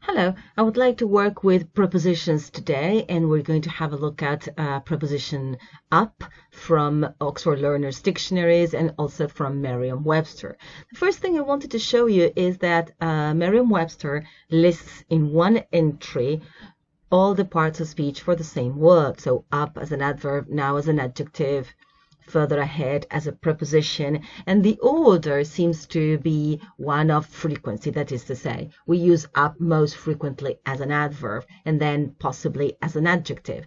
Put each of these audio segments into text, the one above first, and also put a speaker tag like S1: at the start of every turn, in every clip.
S1: Hello, I would like to work with prepositions today, and we're going to have a look at preposition up from Oxford Learners Dictionaries and also from Merriam-Webster. The first thing I wanted to show you is that Merriam-Webster lists in one entry all the parts of speech for the same word. So up as an adverb, now as an adjective, further ahead as a preposition, and the order seems to be one of frequency. That is to say, we use up most frequently as an adverb and then possibly as an adjective.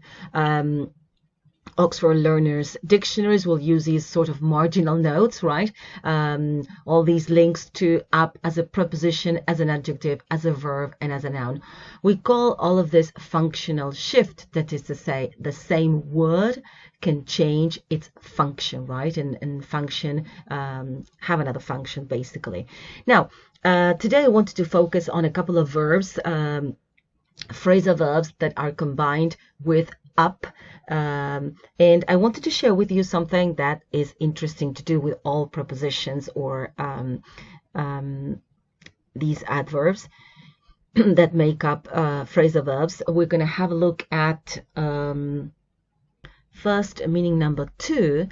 S1: Oxford Learners Dictionaries will use these sort of marginal notes, right? All these links to up as a preposition, as an adjective, as a verb, and as a noun. We call all of this functional shift. That is to say, the same word can change its function, right? And function, have another function, basically. Now, today I wanted to focus on a couple of verbs, phrasal verbs that are combined with up, and I wanted to share with you something that is interesting to do with all prepositions or these adverbs that make up phrasal verbs. We're going to have a look at first meaning number 2,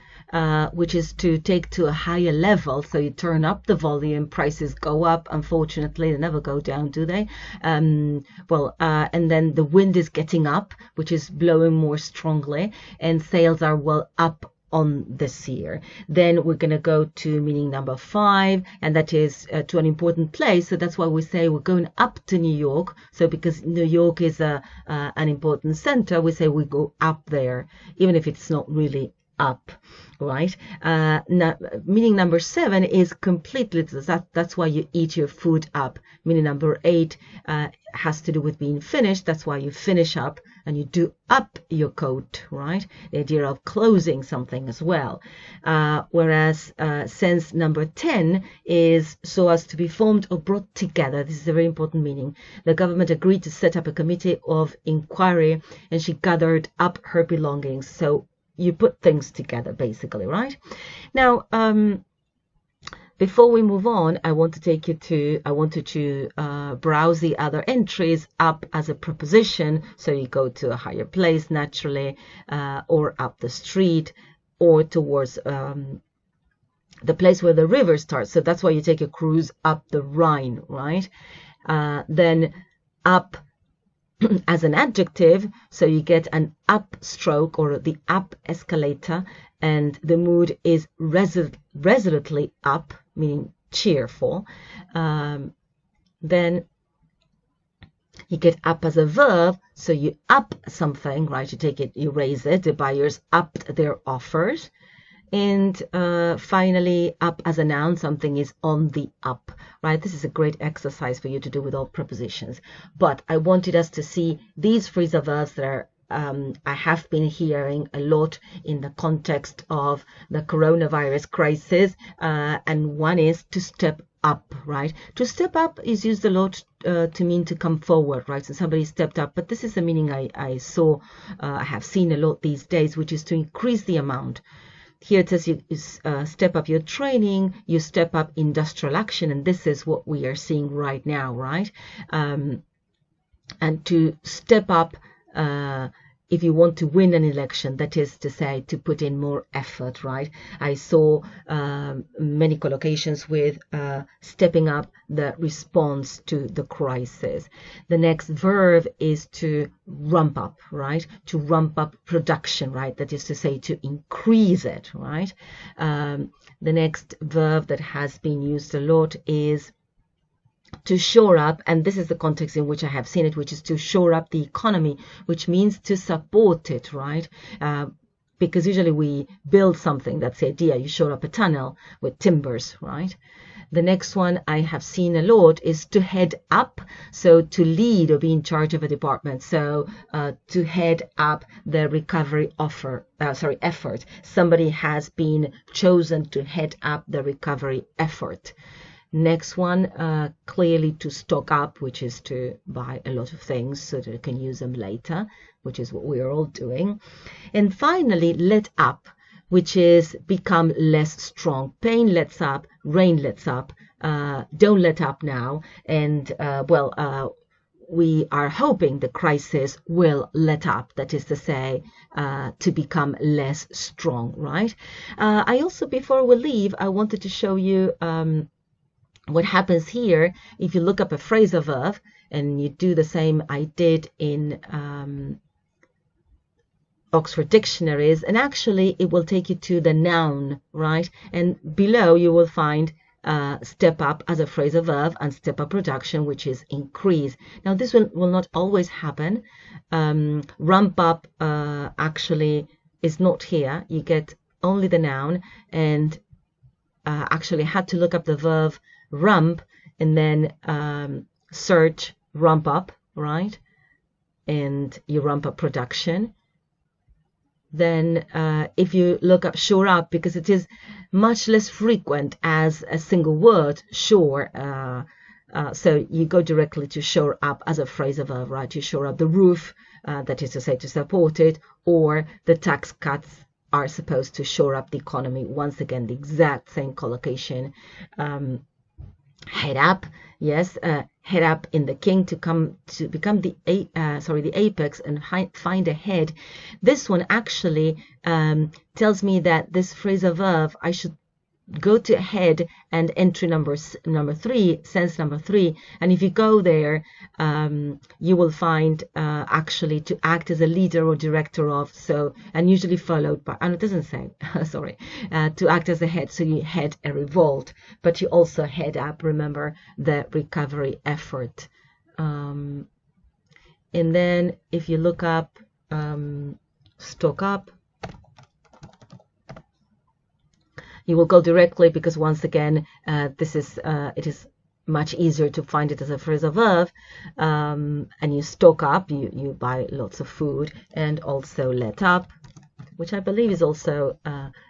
S1: which is to take to a higher level. So you turn up the volume, prices go up. Unfortunately, they never go down, do they? And then the wind is getting up, which is blowing more strongly, and sales are well up on this year. Then we're going to go to meaning number 5, and that is to an important place. So that's why we say we're going up to New York. So because New York is an important center, we say we go up there, even if it's not really up, right? Now, meaning number 7 is completely, that's why you eat your food up. Meaning number 8 has to do with being finished. That's why you finish up and you do up your coat, right? The idea of closing something as well. Whereas sense number 10 is so as to be formed or brought together. This is a very important meaning. The government agreed to set up a committee of inquiry, and she gathered up her belongings. So you put things together, basically, right? Now, before we move on, I wanted to browse the other entries. Up as a preposition, so you go to a higher place naturally, or up the street, or towards the place where the river starts. So that's why you take a cruise up the Rhine, right? Then up as an adjective, so you get an upstroke or the up escalator, and the mood is resolutely up, meaning cheerful. Then you get up as a verb, so you up something, right? You take it, you raise it. The buyers upped their offers. And finally, up as a noun, something is on the up, right? This is a great exercise for you to do with all prepositions. But I wanted us to see these phrasal verbs that are I have been hearing a lot in the context of the coronavirus crisis, and one is to step up, right? To step up is used a lot to mean to come forward, right? So somebody stepped up, but this is the meaning I have seen a lot these days, which is to increase the amount. Here it says you step up your training, you step up industrial action, and this is what we are seeing right now, right? And to step up, if you want to win an election, that is to say, to put in more effort, right? I saw many collocations with stepping up the response to the crisis. The next verb is to ramp up, right? To ramp up production, right? That is to say, to increase it, right? The next verb that has been used a lot is to shore up, and this is the context in which I have seen it, which is to shore up the economy, which means to support it, right? Because usually we build something, that's the idea. You shore up a tunnel with timbers, right? The next one I have seen a lot is to head up, so to lead or be in charge of a department. So to head up the recovery effort. Somebody has been chosen to head up the recovery effort. Next one, clearly to stock up, which is to buy a lot of things so that you can use them later, which is what we are all doing. And finally, let up, which is become less strong. Pain lets up, rain lets up, don't let up now. And we are hoping the crisis will let up, that is to say, to become less strong, right? I also, before we leave, I wanted to show you what happens here if you look up a phrasal verb and you do the same I did in Oxford dictionaries, and actually it will take you to the noun, right? And below you will find step up as a phrasal verb and step up production, which is increase. Now this will not always happen. Ramp up actually is not here. You get only the noun, and actually had to look up the verb ramp and then search ramp up, right? And you ramp up production. Then if you look up shore up, because it is much less frequent as a single word, shore, so you go directly to shore up as a phrasal verb, right? You shore up the roof, that is to say, to support it, or the tax cuts are supposed to shore up the economy. Once again, the exact same collocation. Head up, yes, head up in the king to become the apex and find a head. This one actually tells me that this phrasal verb, I should go to head and entry number 3, sense number 3, and if you go there, you will find actually to act as a leader or director of, so, and usually followed by, and it doesn't say, sorry, to act as a head, so you head a revolt, but you also head up, remember, the recovery effort. And then if you look up stock up, you will go directly, because once again, this is it is much easier to find it as a phrasal verb, and you stock up, you buy lots of food, and also let up, which I believe is also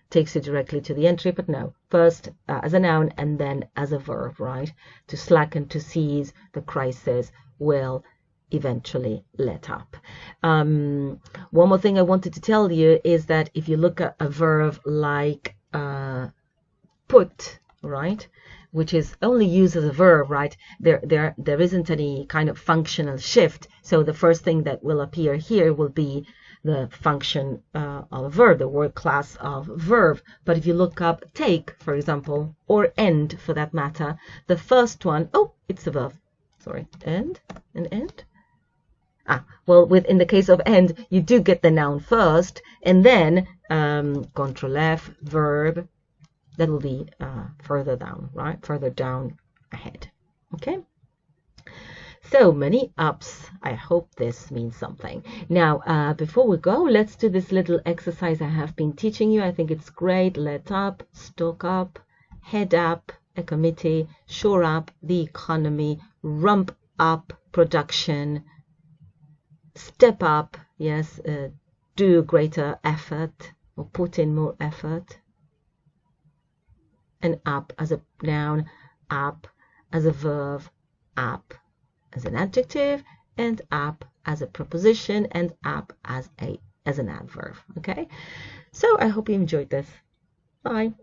S1: takes you directly to the entry, but no, first as a noun and then as a verb, right? To slacken, to seize, the crisis will eventually let up. One more thing I wanted to tell you is that if you look at a verb like put, right, which is only used as a verb, right, there isn't any kind of functional shift, so the first thing that will appear here will be the function of a verb, the word class of verb. But if you look up take, for example, or end for that matter, the first one, oh, it's a verb, sorry, end and end. Well, in the case of end, you do get the noun first, and then Control F, verb, that will be further down, right? Further down ahead. Okay? So many ups. I hope this means something. Now, before we go, let's do this little exercise I have been teaching you. I think it's great. Let up, stock up, head up, a committee, shore up, the economy, rump up, production, step up, yes, do greater effort or put in more effort, and up as a noun, up as a verb, up as an adjective, and up as a preposition, and up as an adverb. Okay, so I hope you enjoyed this. Bye.